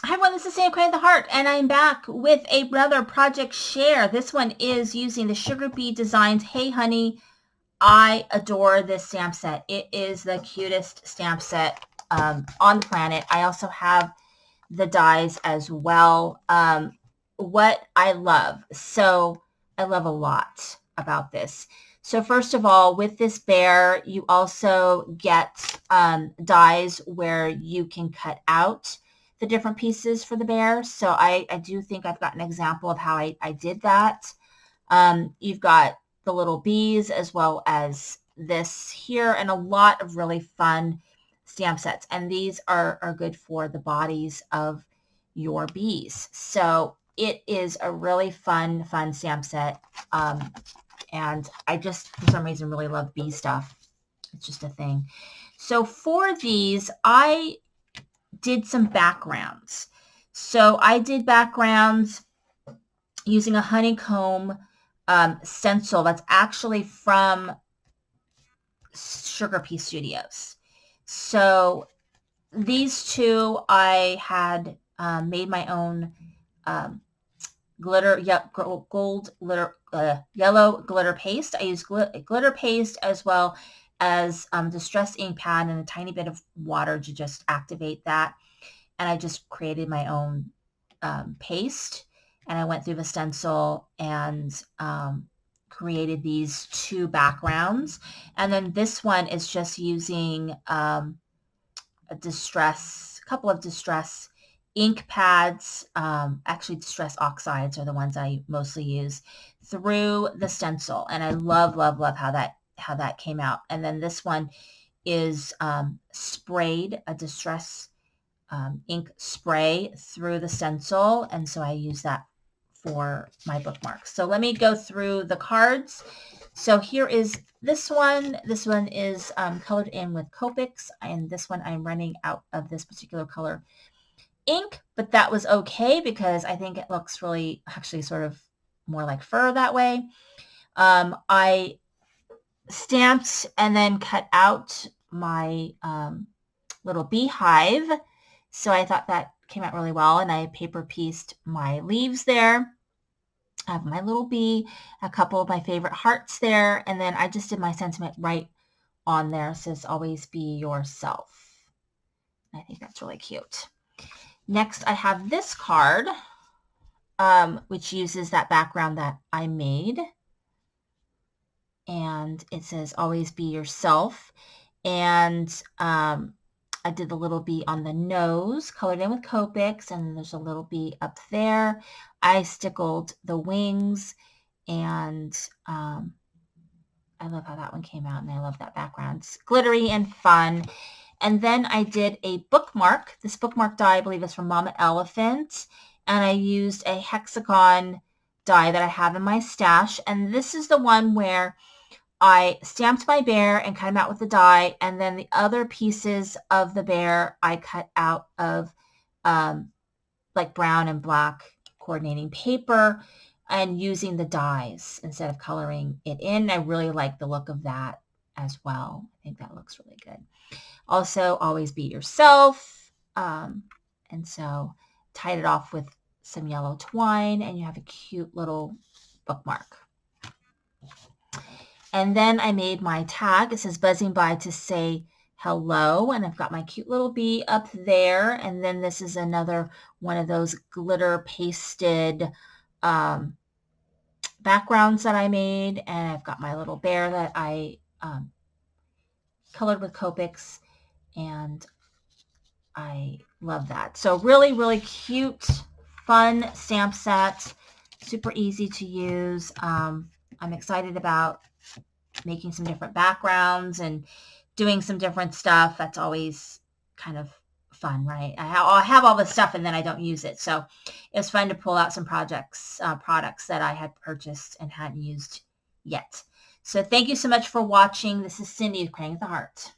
Hi everyone, this is Sam Craig the Heart, and I'm back with another project share. This one is using the Sugar Bee Designs Hey Honey. I adore this stamp set. It is the cutest stamp set on the planet. I also have the dies as well. What I love, so I love a lot about this. So first of all, with this bear, you also get dies where you can cut out the different pieces for the bear. So I do think I've got an example of how I did that. You've got the little bees as well as this here and a lot of really fun stamp sets. And these are good for the bodies of your bees. So it is a really fun stamp set. And I just, for some reason, really love bee stuff. It's just a thing. So for these, I did some backgrounds. So I did backgrounds using a honeycomb stencil that's actually from Sugar Pea Studios. So these two I had made my own glitter, gold glitter, yellow glitter paste. I used glitter paste as well as distress ink pad and a tiny bit of water to just activate that. And I just created my own paste, and I went through the stencil and created these two backgrounds. And then this one is just using a couple of distress ink pads, actually distress oxides are the ones I mostly use, through the stencil. And I love how that came out. And then this one is sprayed a distress ink spray through the stencil. And so I use that for my bookmarks. So let me go through the cards. So here is this one. This one is colored in with Copics, and this one I'm running out of this particular color ink, but that was okay because I think it looks really actually sort of more like fur that way. I stamped and then cut out my little beehive. So I thought that came out really well, and I paper pieced my leaves there. I have my little bee, a couple of my favorite hearts there, and then I just did my sentiment right on there. It says, always be yourself. I think that's really cute. Next, I have this card, which uses that background that I made. And it says, always be yourself. And I did the little bee on the nose, colored in with Copics, and there's a little bee up there. I stickled the wings, and I love how that one came out, and I love that background. It's glittery and fun. And then I did a bookmark. This bookmark die, I believe, is from Mama Elephant, and I used a hexagon die that I have in my stash, and this is the one where I stamped my bear and cut him out with the die, and then the other pieces of the bear I cut out of like brown and black coordinating paper and using the dies instead of coloring it in. I really like the look of that as well. I think that looks really good. Also, always be yourself. And so tied it off with some yellow twine, and you have a cute little bookmark. And then I made my tag. It says buzzing by to say hello. And I've got my cute little bee up there. And then this is another one of those glitter pasted backgrounds that I made. And I've got my little bear that I colored with Copics. And I love that. So really, really cute, fun stamp set. Super easy to use. I'm excited about making some different backgrounds and doing some different stuff. That's always kind of fun, right? I have all this stuff and then I don't use it. So it was fun to pull out some products that I had purchased and hadn't used yet. So thank you so much for watching. This is Cindy of Craig the Heart.